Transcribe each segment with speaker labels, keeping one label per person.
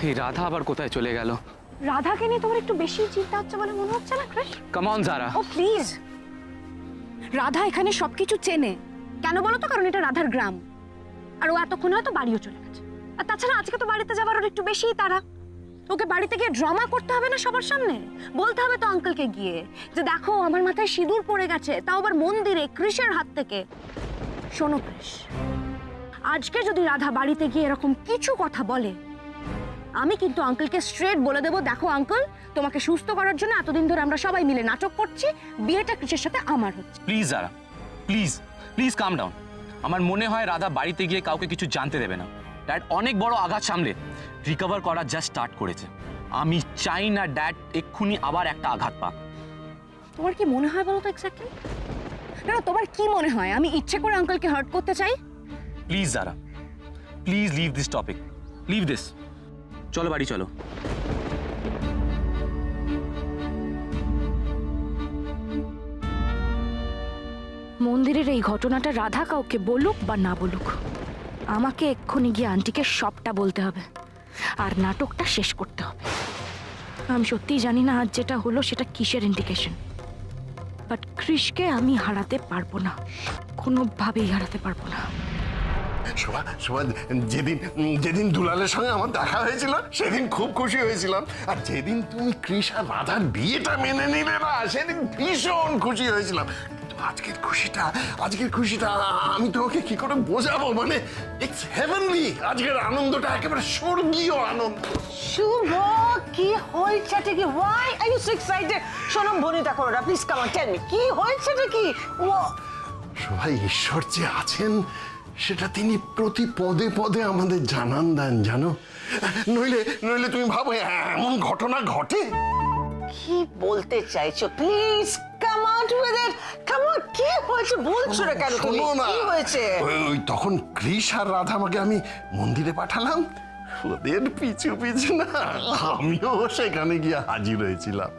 Speaker 1: এই রাধা আবার কোথায় চলে গেল?
Speaker 2: রাধাকে নিয়ে তোমার একটু বেশি চিন্তা হচ্ছে বলে মনে হচ্ছে না ক্রিশ?
Speaker 1: Come on Zara.
Speaker 2: ও প্লিজ, রাধা এখানে সবকিছু চেনে। কেন বলো তো? কারণ এটা রাধার গ্রাম, আর ও এতক্ষণ হয়তো বাড়িও চলে গেছে। আর তাছাড়া আজকে তো বাড়িতে যাবার ওর একটু বেশিই তাড়া। ওকে বাড়িতে গিয়ে ড্রামা করতে হবে না সবার সামনে? বলতে হবে তো আঙ্কেলকে গিয়ে যে দেখো আমার মাথায় সিঁদুর পড়ে গেছে, তাও আবার মন্দিরে কৃষের হাত থেকে। শোনো কৃষ, আজকে যদি রাধা বাড়িতে গিয়ে এরকম কিছু কথা বলে, আমি কিন্তু আঙ্কেলকে স্ট্রেট বলে দেবো, দেখো আঙ্কেল, তোমাকে সুস্থ করার জন্য এতদিন ধরে আমরা সবাই মিলে নাটক করছি, বিয়েটা কৃষের সাথে আমার হচ্ছে।
Speaker 1: Please Zara, please please come down. আমার মনে হয় রাধা বাড়িতে গিয়ে কাউকে কিছু জানতে দেবে না। ড্যাড অনেক বড় আঘাত সামলে রিকভার করা জাস্ট স্টার্ট করেছে। আমি চাই না ড্যাড এক্ষুনি আবার একটা আঘাত পাক।
Speaker 2: তোমার কি মনে হয় বলো তো এক্স্যাক্টলি? না, তোমার কি মনে হয় আমি ইচ্ছে করে আঙ্কেলকে হার্ট করতে চাই?
Speaker 1: Please Zara, please leave this topic, leave this. চলো বাড়ি চলো।
Speaker 2: মন্দিরের এই ঘটনাটা রাধা কাউকে বলুক বা না বলুক, আমাকে এক্ষুনি গিয়ে আন্টিকে সবটা বলতে হবে আর নাটকটা শেষ করতে হবে। আমি সত্যিই জানি না আজ যেটা হলো সেটা কিসের ইন্ডিকেশন, বাট কৃষকে আমি হারাতে পারবো না, কোনোভাবেই হারাতে পারবো না।
Speaker 3: শোভা, শোভা, যেদিন যেদিন দুলালের সঙ্গে আমার দেখা হয়েছিল সেদিন খুব খুশি হয়েছিলাম, আর যেদিন তুমি কৃষ আর রাধার বিয়েটা মেনে নিলে না সেদিন ভীষণ খুশি হয়েছিলাম। আজকের খুশিটা আমি তোমাকে কি করে বোঝাবো? মানে ইটস হেভেনলি। আজকের আনন্দটা একেবারে স্বর্গীয় আনন্দ।
Speaker 4: শুভ, কি হয়েছে কি? Why are you so excited? শোনো বনিতা করো না, please come on tell me, কি হয়েছে কি? ও
Speaker 3: সবাই ঈশ্বর যে আছেন সেটা তিনি প্রতি পদে পদে আমাদের জানান দেন, জানো। নইলে তুমি ভাবো এমন ঘটনা ঘটে?
Speaker 4: কি বলতে চাইছো? Please come out with it. Come on, কি হয়েছে বলছো না কেন তুমি? কি হয়েছে?
Speaker 3: ওই তখন কৃষ আর রাধা আমাকে আমি মন্দিরে পাঠালাম, ওদের পিছু পিছু না আমিও সেখানে গিয়ে হাজির হয়েছিলাম।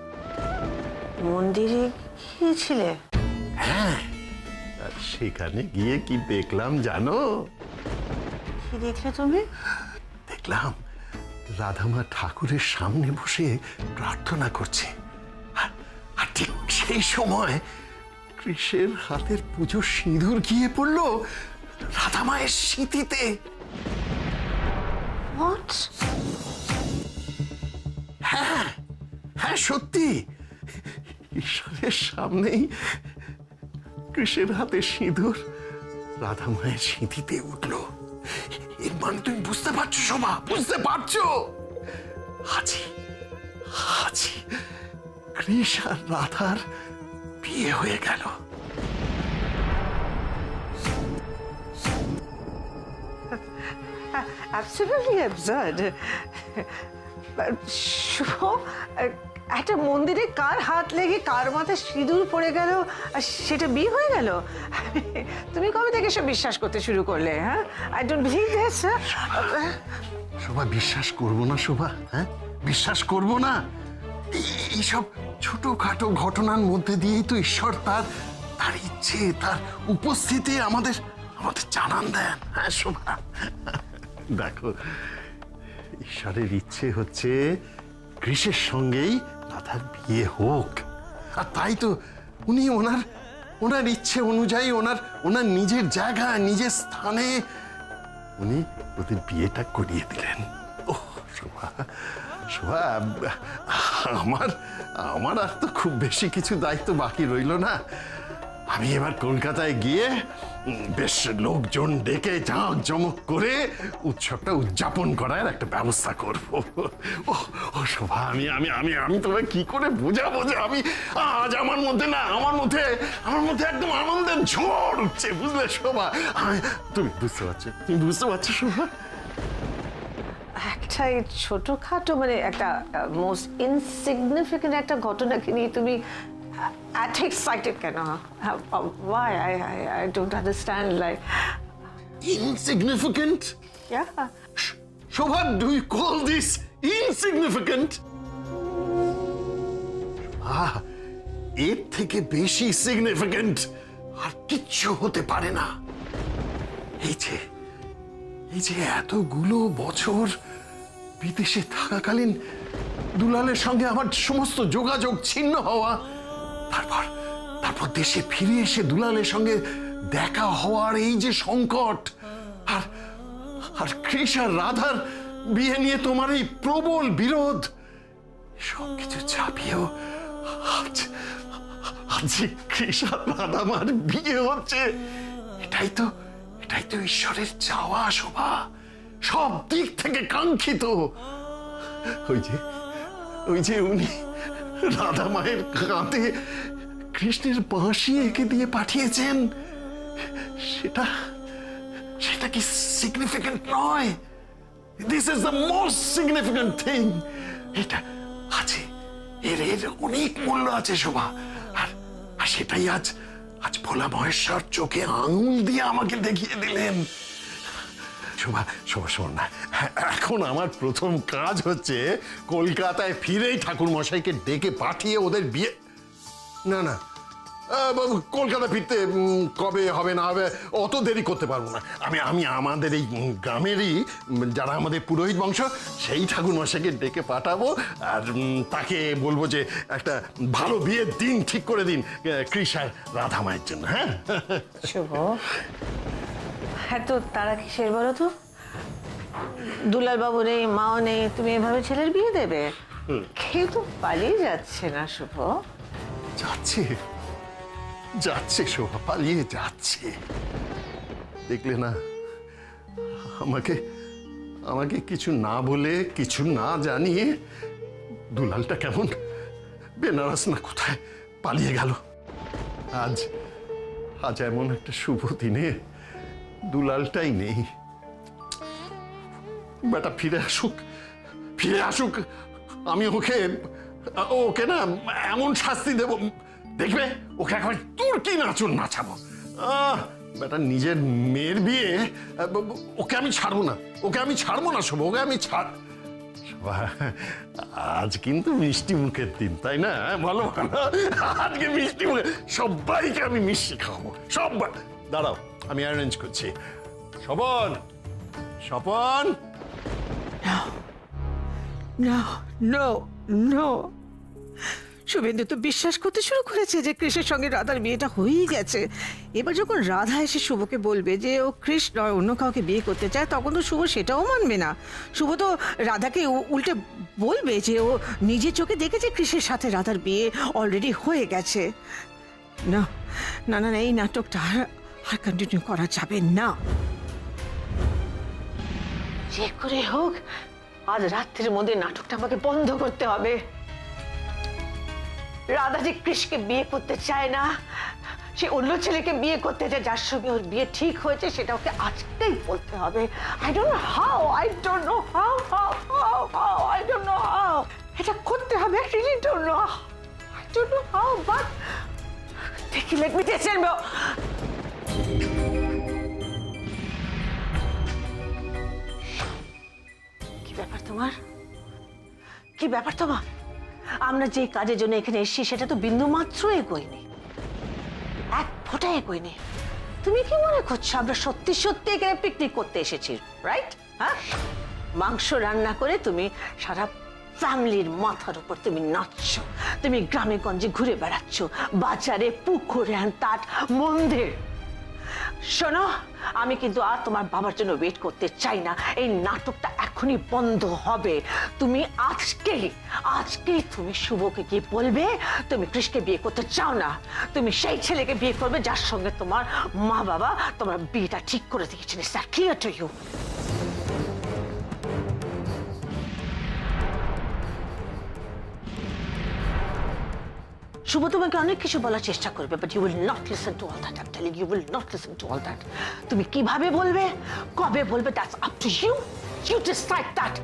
Speaker 4: মন্দিরে গিয়েছিলে?
Speaker 3: হ্যাঁ, আর সেখানে গিয়ে কি দেখলাম জানো?
Speaker 4: কি দেখলে তুমি?
Speaker 3: দেখলাম রাধামা ঠাকুরের সামনে বসে প্রার্থনা করছে, আর ঠিক সেই সময় কৃষের হাতের পুজো সিঁদুর গিয়ে পড়লো রাধামায়ের সিঁথিতে।
Speaker 4: What?
Speaker 3: হ্যাঁ হ্যাঁ, সত্যি ঈশ্বরের সামনেই কৃষের হাতে সিঁদুর রাধামায়ের সিঁথিতে উঠলো। এর মানে তুমি বুঝতে পারছো শোভা? বুঝতে পারছো? আজি কৃষ আর রাধার বিয়ে হয়ে গেল।
Speaker 4: Absolutely absurd. শুভ, একটা মন্দিরে কার হাত লেগে কার মাথায় সিঁদুর পড়ে গেল আর সেটা বিয়ে হয়ে গেল? তুমি কবে থেকে সব বিশ্বাস করতে শুরু করলে? হ্যাঁ, আই ডোন্ট বিলিভ দিস।
Speaker 3: শোভা, বিশ্বাস করবো না শোভা? হ্যাঁ, বিশ্বাস করবো না? এইসব ছোটখাটো ঘটনার মধ্যে দিয়েই তো ঈশ্বর তার ইচ্ছে, তার উপস্থিতি আমাদের জানান দেন। হ্যাঁ শোভা, দেখো, ঈশ্বরের ইচ্ছে হচ্ছে কৃষের সঙ্গেই রাধার বিয়ে হোক, আর তাই তো উনি ওনার ইচ্ছে অনুযায়ী ওনার নিজের জায়গা, নিজের স্থানে উনি ওদের বিয়েটা করিয়ে দিলেন। ও শোভা, শোভা, আমার আর তো খুব বেশি কিছু দায়িত্ব বাকি রইল না। আমি এবার কলকাতায় গিয়ে বেশ লোকজন ডেকে জাঁকজমক করে উৎসবটা উদযাপন করার একটা ব্যবস্থা করব। ও শোভা, আমি তোমায় কি করে বোঝাবো যে আমি আজ আমার মধ্যে একদম আনন্দের ঝড় উঠছে, বুঝলে শোভা? তুমি বুঝতে পারছো শোভা?
Speaker 4: একটা এই ছোটখাটো মানে একটা মোস্ট ইনসিগনিফিকেন্ট একটা ঘটনাকে নিয়ে তুমি এত এক্সাইটেড কেন? Why? I don't understand. Like,
Speaker 3: insignificant?
Speaker 4: yeah.
Speaker 3: Shobha, do you call this insignificant? এর থেকে বেশি সিগনিফিকেন্ট আর কিচ্ছু হতে পারে না। এই যে এতগুলো বছর বিদেশে থাকাকালীন দুলালের সঙ্গে আমার সমস্ত যোগাযোগ ছিন্ন হওয়া, তারপর তারপর দেশে ফিরে এসে দুলালের সঙ্গে দেখা হওয়ার এই যে সংকট, আর আর কৃষ আর রাধার বিয়ে নিয়ে তোমার এই প্রবল বিরোধ, সবকিছু চাপিয়েও আজ আজ যে কৃষ আর রাধামার বিয়ে হচ্ছে, এটাই তো ঈশ্বরের চাওয়া শোভা, সব দিক থেকে কাঙ্ক্ষিত। ওই যে উনি রাধা মায়ের কাঁধে কৃষ্ণের বাঁশি এঁকে দিয়ে পাঠিয়েছেন, সেটা কি সিগনিফিকেন্ট নয়? This is the most significant thing. এটা আছে, এর অনেক মূল্য আছে শোভা, আর সেটাই আজ ভোলা মহেশ্বর চোখে আঙুল দিয়ে আমাকে দেখিয়ে দিলেন। শোভা শোন না, এখন আমার প্রথম কাজ হচ্ছে কলকাতায় ফিরেই ঠাকুর মশাইকে ডেকে পাঠিয়ে ওদের বিয়ে। না বাবু, কলকাতা ফিরতে কবে হবে না হবে অত দেরি করতে পারবো না। আমি আমাদের এই গ্রামেরই যারা আমাদের পুরোহিত বংশ, সেই ঠাকুর মশাইকে ডেকে পাঠাবো, আর তাকে বলবো যে একটা ভালো বিয়ের দিন ঠিক করে দিন কৃষ আর রাধা মায়ের জন্য। হ্যাঁ
Speaker 4: শুভ, হ্যাঁ তো তারা কিসের বলো তো? দুলাল বাবু নেই, মাও নেই, তুমি এভাবে ছেলের বিয়ে দেবে? কেউ তো পালিয়ে যাচ্ছে না শুভ?
Speaker 3: যাচ্ছে শোভা, পালিয়ে যাচ্ছে। দেখলে না, আমাকে কিছু না বলে, কিছু না জানিয়ে দুলালটা কেমন বেনারস না কোথায় পালিয়ে গেল। আজ এমন একটা শুভ দিনে দুলালটাই নেই। বেটা ফিরে আসুক, আমি ওকে না এমন শাস্তি দেব, দেখবে ওকে একবার তুর্কি নাচুন নাচাবো। বেটা নিজের মেয়ের বিয়ে, ওকে আমি ছাড়বো না শোভ, ওকে আমি আজ কিন্তু মিষ্টি মুখের দিন, তাই না? বলো আজকে মিষ্টি মুখে সবাইকে আমি মিষ্টি খাওয়াবো, সবাই। দাঁড়াও, আমি অ্যারেঞ্জ করছি। স্বপন
Speaker 4: নো, শুভেন্দু তো বিশ্বাস করতে শুরু করেছে যে কৃষ্ণের সঙ্গে রাধার বিয়েটা হয়েই গেছে। এবার যখন রাধা এসে শুভকে বলবে যে ও কৃষ্ণ নয় অন্য কাউকে বিয়ে করতে চায়, তখন তো শুভ সেটাও মানবে না। শুভ তো রাধাকে উল্টে বলবে যে ও নিজের চোখে দেখেছে কৃষ্ণের সাথে রাধার বিয়ে অলরেডি হয়ে গেছে। না, এই নাটকটা আর কন্টিনিউ করা যাবে না। যে করে হোক আজ রাত্রির মধ্যে নাটকটা আমাকে বন্ধ করতে হবে। রাধা যে কৃষ্ণকে বিয়ে করতে চায় না, সে অন্য ছেলেকে বিয়ে করতে চায়, যার সঙ্গে ওর বিয়ে ঠিক হয়েছে, সেটা ওকে আজকেই বলতে হবে। I don't know how. এটা করতে হবে, I really don't know. I don't know how, but let me tell you. কি ব্যাপার তোমার? আমরা যে কাজের জন্য এখানে এসেছি সেটা তো বিন্দু মাত্র এগোয়নি, এক ফোঁটা এগোয়নি। তুমি কি মনে করছো আমরা সত্যি এখানে পিকনিক করতে এসেছি? রাইট? হ্যাঁ, মাংস রান্না করে তুমি সারা ফ্যামিলির মাথার উপর তুমি নাচছো, তুমি গ্রামে গঞ্জে ঘুরে বেড়াচ্ছ, বাজারে, পুকুরে, তাট, মন্দির। শোনো, আমি কিন্তু আর তোমার বাবার জন্য ওয়েট করতে চাই না। এই নাটকটা এখনই বন্ধ হবে। তুমি আজকেই তুমি শুভকে গিয়ে বলবে তুমি কৃষ্ণকে বিয়ে করতে চাও না, তুমি সেই ছেলেকে বিয়ে করবে যার সঙ্গে তোমার মা বাবা তোমার বিয়েটা ঠিক করে দিয়েছেন। Is that clear to you? Shubho তোমাকে অনেক কিছু বলার চেষ্টা করবে, but you will not listen to all that. I am telling you, will not listen to all that. তুমি কিভাবে বলবে, কবে বলবে, that's up to you. You decide that.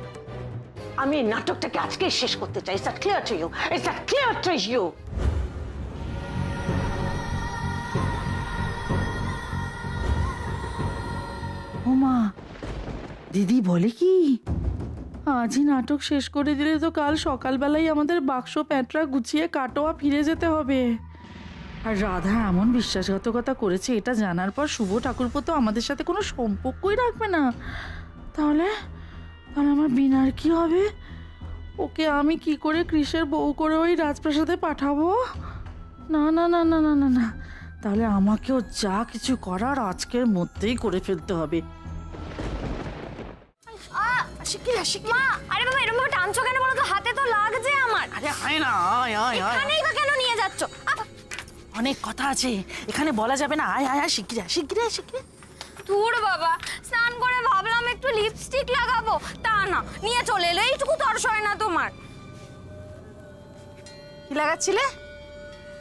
Speaker 4: আমি এই নাটকটাকে আজকেই শেষ করতে চাই। Is that clear to you? Is that clear to you?
Speaker 5: ওমা, দিদি বলে কি আজই নাটক শেষ করে দিলে তো কাল সকালবেলায় আমাদের বাক্স প্যাঁটরা গুছিয়ে কাটোয়া ফিরে যেতে হবে। আর রাধা এমন বিশ্বাসঘাতকতা করেছে এটা জানার পর শুভ ঠাকুরপো তো আমাদের সাথে কোনো সম্পর্কই রাখবে না। তাহলে আর আমার বিনার কি হবে? ওকে আমি কি করে কৃষের বউ করে ওই রাজপ্রাসাদে পাঠাবো? না না না না না না না, তাহলে আমাকেও যা কিছু করার আজকের মধ্যেই করে ফেলতে হবে।
Speaker 2: মা, আরে বাবা এরকম ভাবে টানছো কেন বলো তো? হাতে তো লাগছে আমার।
Speaker 5: আরে হয় না, আয় আয় আয়,
Speaker 2: এখানেই বা কেন নিয়ে যাচ্ছ?
Speaker 5: অনেক কথা আছে, এখানে বলা যাবে না। আয় আয় আয়, শিগগিরি আয়, শিগগিরি আয়, শিগগিরি।
Speaker 2: দূর বাবা, স্নান করে ভাবলাম একটু লিপস্টিক লাগাবো, তা না, নিয়ে চলে এলো। এইটুকু তর্স হয় না তোমার?
Speaker 5: কি লাগাচ্ছিলে?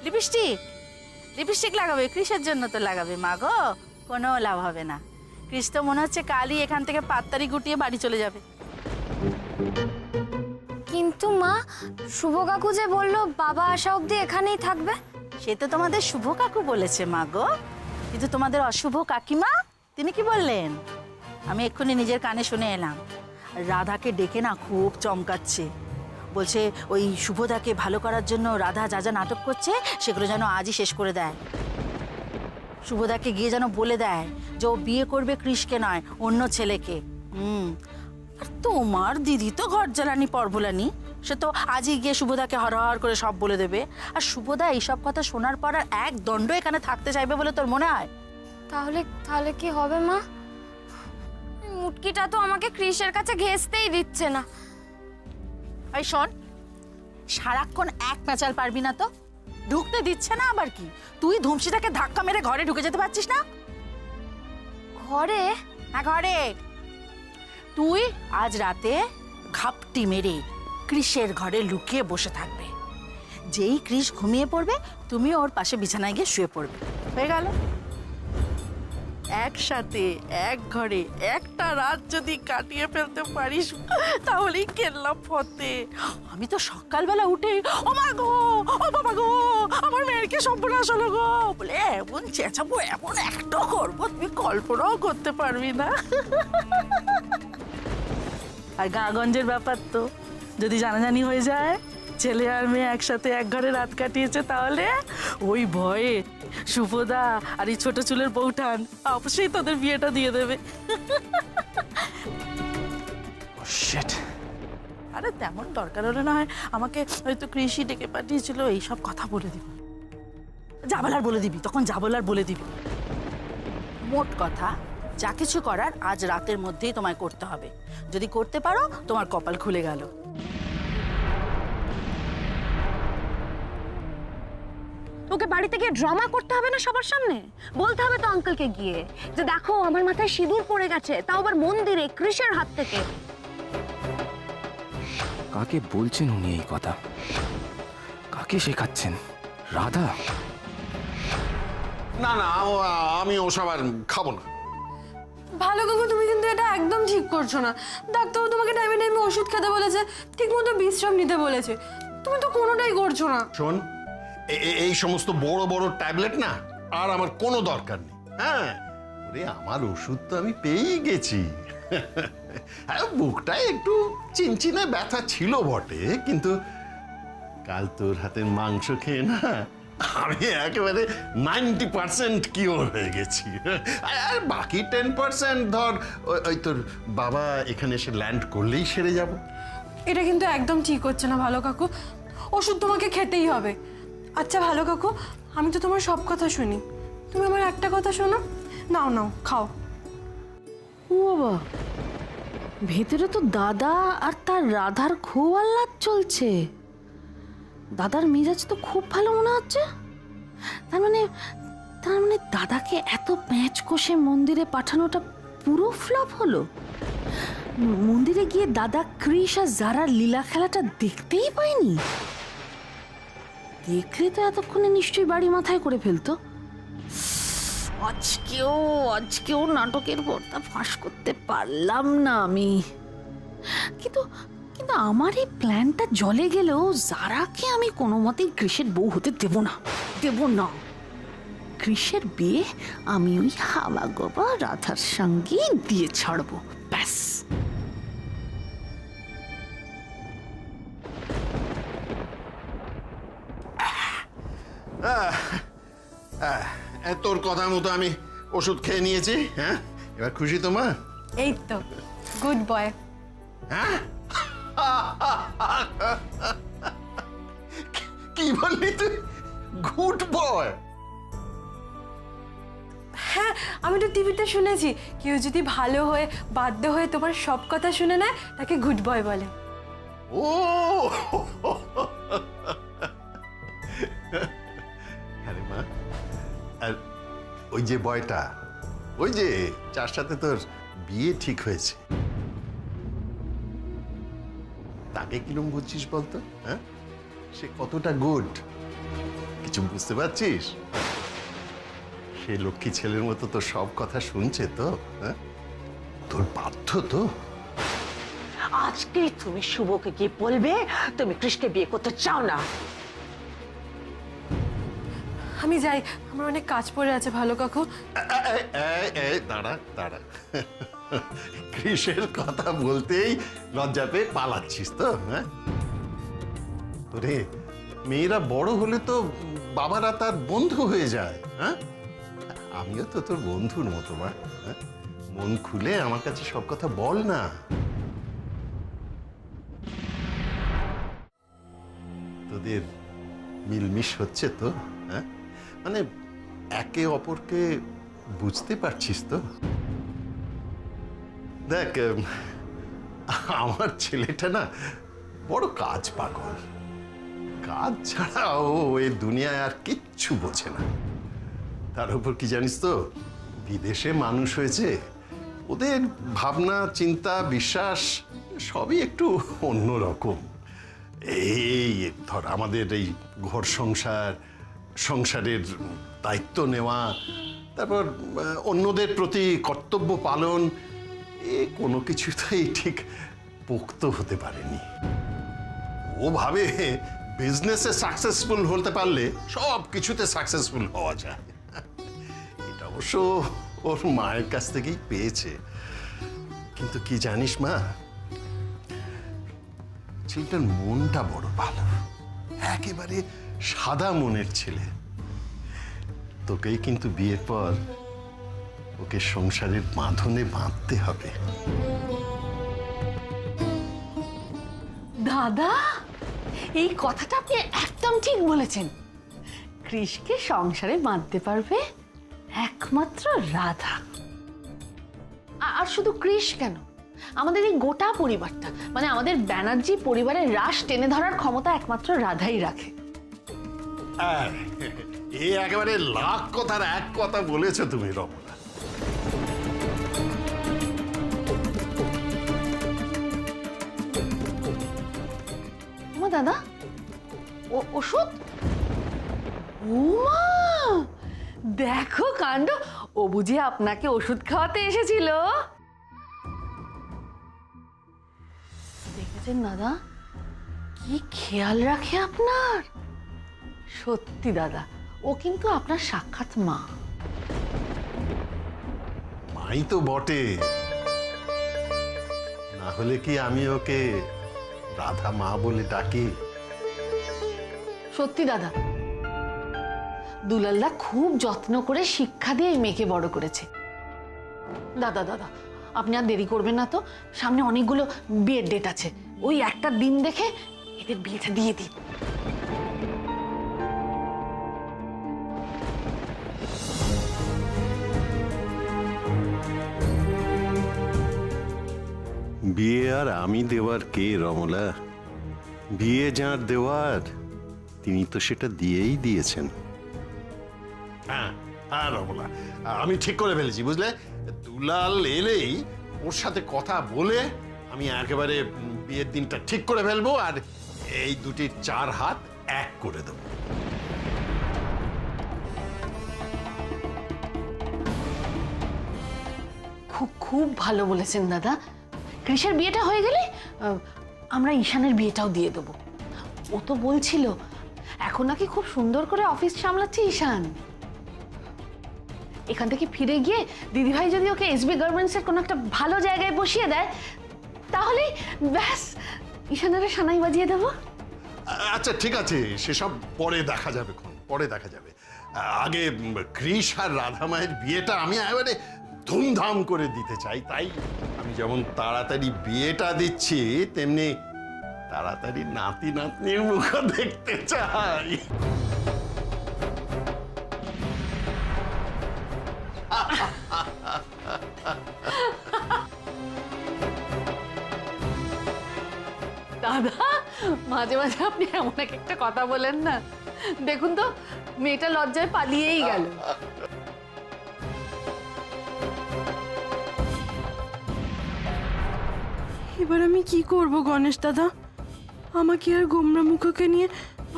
Speaker 5: লিপস্টিক? লিপস্টিক লাগাবে? কৃষের জন্য তো লাগাবে মা গো, কোনো লাভ হবে না। কৃষ তো মনে হচ্ছে কালই এখান থেকে পাত্তারি গুটিয়ে বাড়ি চলে যাবে।
Speaker 2: কিন্তু মা, শুভ কাকু যে বললো বাবা আসা অবধি এখানেই থাকবে।
Speaker 5: সে তো তোমাদের শুভ কাকু বলেছে মা গো, কিন্তু তোমাদের অশুভ কাকিমা তিনি কি বললেন? আমি এক্ষুনি নিজের কানে শুনে এলাম। রাধাকে ডেকে না খুব চমকাচ্ছে, বলছে ওই শুভদাকে ভালো করার জন্য রাধা যা যা নাটক করছে সেগুলো যেন আজই শেষ করে দেয়। শুভদাকে গিয়ে যেন বলে দেয় যে ও বিয়ে করবে কৃষকে নয়, অন্য ছেলেকে। আর তোমার দিদি তো ঘর জ্বালানি পর ভোলানি, সে তো আজই গিয়ে শুভদাকে হরহর করে সব বলে দেবে। আর শুভদা এইসব কথা শোনার পর আর এক দণ্ড এখানে থাকতে চাইবে বলে তোর মনে হয়?
Speaker 2: তাহলে তাহলে কি হবে মা? এই মুটকিটা তো আমাকে কৃষের কাছে ঘেঁষতেই দিচ্ছে না।
Speaker 5: এই শোন, সারাক্ষণ এক প্যাঁচাল পারবি না তো? ঢুকতে দিচ্ছে না আবার কি? তুই ধুমসিটাকে ধাক্কা মেরে ঘরে ঢুকে যেতে পারছিস না?
Speaker 2: ঘরে?
Speaker 5: হ্যাঁ ঘরে। তুই আজ রাতে ঘাপটি মেরে কৃষের ঘরে লুকিয়ে বসে থাকবে। যেই কৃষ ঘুমিয়ে পড়বে তুমি ওর পাশে বিছানায় গিয়ে শুয়ে পড়বে। হয়ে গেল? একসাথে এক ঘরে একটা রাত যদি কাটিয়ে ফেলতে পারিস তাহলেই কেল্লা ফতে। আমি তো সকালবেলা উঠে ও মা গো, ও বাবা গো, আমার মেয়েকে সর্বনাশ হলো গো বলে এমন চেঁচাবো, এমন একটা করবো তুমি কল্পনাও করতে পারবি না। আর গাঁগঞ্জের ব্যাপার তো যদি জানাজানি হয়ে যায় ছেলে আর মেয়ে একসাথে এক ঘরে রাত কাটিয়েছে, তাহলে ওই ভয়ে শুভদা আর এই ছোট চুলের বউঠান অবশ্যই তোদের বিয়েটা দিয়ে দেবে। আরে তেমন দরকার হলে না হয় আমাকে হয়তো কৃষি ডেকে পাঠিয়েছিল, এইসব কথা বলে দিব। যা বলার বলে দিবি, তখন যা বলার বলে দিবি। মোট কথা, যা কিছু করার আজ রাতের মধ্যেই তোমায় করতে হবে। যদি করতে পারো তোমার কপাল খুলে গেল।
Speaker 2: ওকে বাড়িতে গিয়ে ড্রামা করতে হবে না সবার সামনে? বলতে হবে তো আঙ্কেলকে গিয়ে যে দেখো আমার মাথায় সিঁদুর পড়ে গেছে, তাও আবার মন্দিরে কৃষের হাত থেকে।
Speaker 1: কাকে বলছেন উনি এই কথা? কাকে শেখাচ্ছেন? রাধা?
Speaker 3: না না, আমি ওসব আর খাবো না।
Speaker 6: ভালো কাকু, তুমি কিন্তু এটা একদম ঠিক করছো না। ডাক্তারবাবু তোমাকে টাইমে টাইমে ওষুধ খেতে বলেছে, ঠিক মতো বিশ্রাম নিতে বলেছে, তুমি তো কোনোটাই করছো না।
Speaker 3: শোন, এই সমস্ত বড় বড় ট্যাবলেট না আর আমার কোনো দরকার নেই। হ্যাঁ, ওরে আমার ওষুধ তো আমি পেয়েই গেছি। হ্যাঁ, বুকটা একটু চিনচিনে ব্যথা ছিল বটে, কিন্তু কাল তোর হাতের মাংস খেয়ে না আমি একেবারে 90% কিওর হয়ে গেছি। আর বাকি 10% ধর ওই তোর বাবা এখানে এসে ল্যান্ড করলেই সেরে যাব।
Speaker 6: এটা কিন্তু একদম ঠিক হচ্ছে না ভালো কাকু, ওষুধ তোমাকে খেতেই হবে। আচ্ছা ভালো কাকু, আমি তো তোমার সব কথা শুনি, তুমি আমার একটা কথা শোনো। নাও নাও খাও।
Speaker 5: ও বাবা, ভেতরে তো দাদা আর তার রাধার খুব আহ্লাদ চলছে। দাদার মেজাজ তো খুব ভালো মনে হচ্ছে। তার মানে দাদাকে এত প্যাঁচ কষে মন্দিরে পাঠানোটা পুরো ফ্লপ হলো। মন্দিরে গিয়ে দাদা কৃষ আর জারার লীলা খেলাটা দেখতেই পায়নি। দেখলে তো এতক্ষণে নিশ্চয়ই বাড়ি মাথায় করে ফেলতো। আজকেও নাটকের পর্দা ফাঁস করতে পারলাম না আমি। কিন্তু আমার এই প্ল্যানটা জলে গেলেও জারাকে আমি কোনো মতেই কৃষের বউ হতে দেব না। কৃষের বিয়ে আমি ওই হাওয়া গোবা রাধার সঙ্গে দিয়ে ছাড়বো, ব্যাস।
Speaker 3: তোর কথা মতো আমি ওষুধ খেয়ে নিয়েছি। হ্যাঁ, এবার খুশি তো মা?
Speaker 6: এই তো, গুড বয়।
Speaker 3: হ্যাঁ? কি বললি তুই? Good boy?
Speaker 6: হ্যাঁ, আমি তো টিভিতে শুনেছি কেউ যদি ভালো হয়ে বাধ্য হয়ে তোমার সব কথা শুনে নেয় তাকে গুড বয় বলে।
Speaker 3: ও আরে মা, আর ওই যে বয়টা, ওই যে যার সাথে তোর বিয়ে ঠিক হয়েছে, তাকে কিরম বুঝছিস বলতো? হ্যাঁ, সে কতটা গুড কিছু বুঝতে পারছিস? সে লক্ষ্মী ছেলের মতো তোর সব কথা শুনছে তো? হ্যাঁ, তোর বাধ্য তো।
Speaker 4: আজকে তুমি শুভকে গিয়ে বলবে তুমি কৃষ্ণকে বিয়ে করতে চাও না।
Speaker 6: আমি যাই, আমার অনেক কাজ পড়ে আছে ভালো কাকু।
Speaker 3: দাঁড়া দাঁড়া, কৃষের কথা বলতেই লজ্জা পেয়ে পালাচ্ছিস তো? হ্যাঁ, রে মেয়েরা বড় হলে তো বাবারা তার বন্ধু হয়ে যায়। হ্যাঁ, আমিও তো তোর বন্ধুর মতো মা। হ্যাঁ, মন খুলে আমার কাছে সব কথা বল না। তোদের মিলমিশ হচ্ছে তো? হ্যাঁ, মানে একে অপরকে বুঝতে পারছিস তো? দেখ, আমার ছেলেটা না বড় কাজ পাগল। কাজ ছাড়া ও এই দুনিয়ায় আর কিচ্ছু বোঝে না। তার উপর কি জানিস তো, বিদেশে মানুষ হয়েছে, ওদের ভাবনা চিন্তা বিশ্বাস সবই একটু অন্যরকম। এই ধর আমাদের এই ঘর সংসার, সংসারের দায়িত্ব নেওয়া, তারপর অন্যদের প্রতি কর্তব্য পালন, এ কোনো কিছুতেই ঠিক পোক্ত হতে পারেনি। ও ভাবে বিজনেসে সাকসেসফুল হতে পারলে সব কিছুতে সাকসেসফুল হওয়া যায়। এটা অবশ্য ওর মায়ের কাছ থেকেই পেয়েছে। কিন্তু কি জানিস মা, ছেলেটার মনটা বড় ভালো, একেবারে সাদা মনের ছেলে। তোকেই কিন্তু বিয়ের পর ওকে সংসারের বাঁধনে বাঁধতে হবে।
Speaker 7: দাদা, এই কথাটা আপনি একদম ঠিক বলেছেন। কৃষকে সংসারে বাঁধতে পারবে একমাত্র রাধা। আর শুধু কৃষ কেন, আমাদের এই গোটা পরিবারটা, মানে আমাদের ব্যানার্জি পরিবারের রাশ টেনে ধরার ক্ষমতা একমাত্র রাধাই রাখে।
Speaker 3: এই একেবারে লাখ কথার এক কথা বলেছো তুমি রমনা।
Speaker 7: দাদা, ওষুধ? ওমা, দেখো কাণ্ড, ও বুঝি আপনাকে ওষুধ খাওয়াতে এসেছিল। দেখেছেন দাদা, কি খেয়াল রাখে আপনার। সত্যি দাদা, ও কিন্তু আপনার সাক্ষাৎ মা।
Speaker 3: মাই তো বটে, না হলে কি আমি ওকে রাধা মা বলে ডাকি?
Speaker 7: সত্যি দাদা, দুলালদা খুব যত্ন করে শিক্ষা দিয়ে এই মেয়েকে বড় করেছে। দাদা দাদা, আপনি আর দেরি করবেন না তো, সামনে অনেকগুলো বিয়ের ডেট আছে, ওই একটা দিন দেখে এদের বিয়েটা দিয়ে দিন।
Speaker 3: বিয়ে আর আমি দেওয়ার কে রমলা? বিয়ে যার দেওয়ার তিনি তো সেটা দিয়েই দিয়েছেন। হ্যাঁ হ্যাঁ রমলা, আমি ঠিক করে ফেলেছি বুঝলে। দুলাল এলেই ওর সাথে কথা বলে আমি একেবারে বিয়ের দিনটা ঠিক করে ফেলবো, আর এই দুটির চার হাত এক করে দেবো।
Speaker 7: খুব খুব ভালো বলেছেন দাদা। কৃষের বিয়েটা হয়ে গেলে আমরা ঈশানের বিয়েটাও দিয়ে দেবো। ও তো বলছিল এখন নাকি খুব সুন্দর করে অফিস সামলাচ্ছে ঈশান। এখান থেকে ফিরে গিয়ে দিদিভাই যদি ওকে এসবি গার্মেন্টসের কোনো একটা ভালো জায়গায় বসিয়ে দেয়, তাহলে ব্যাস ঈশানের সানাই বাজিয়ে দেবো।
Speaker 3: আচ্ছা ঠিক আছে, সেসব পরে দেখা যাবে, পরে দেখা যাবে। আগে কৃষ আর রাধা মায়ের বিয়েটা আমি একেবারে ধুমধাম করে দিতে চাই, তাই আমি যেমন তাড়াতাড়ি বিয়েটা দিচ্ছি, তেমনি তাড়াতাড়ি নাতি নাতনির মুখ দেখতে চাই।
Speaker 7: দাদা, মাঝে মাঝে আপনি এমন একটা কথা বলেন না, দেখুন তো মেয়েটা লজ্জায় পালিয়েই গেল।
Speaker 6: এবার আমি কি করব গণেশ দাদা? আমাকে আর গোমরা মুখোকে নিয়ে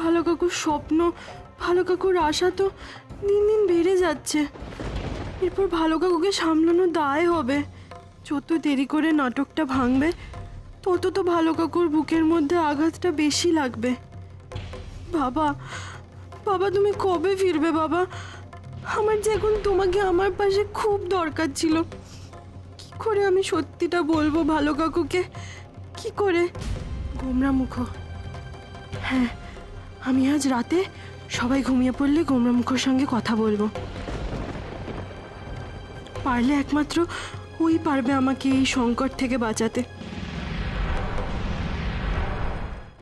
Speaker 6: ভালো কাকুর স্বপ্ন, ভালো কাকুর আশা তো দিন দিন বেড়ে যাচ্ছে। এরপর ভালো কাকুকে সামলানো দায় হবে। যত দেরি করে নাটকটা ভাঙবে তত তো ভালো কাকুর বুকের মধ্যে আঘাতটা বেশি লাগবে। বাবা, বাবা তুমি কবে ফিরবে বাবা? আমার যে এখন তোমাকে আমার পাশে খুব দরকার ছিল। কি করে আমি সত্যিটা বলবো ভালো কাকুকে? কি করে? গোমরা মুখো, হ্যাঁ, আমি আজ রাতে সবাই ঘুমিয়ে পড়লে গোমরা মুখোর সঙ্গে কথা বলবো। পারলে একমাত্র ওই পারবে আমাকে এই সংকট থেকে বাঁচাতে।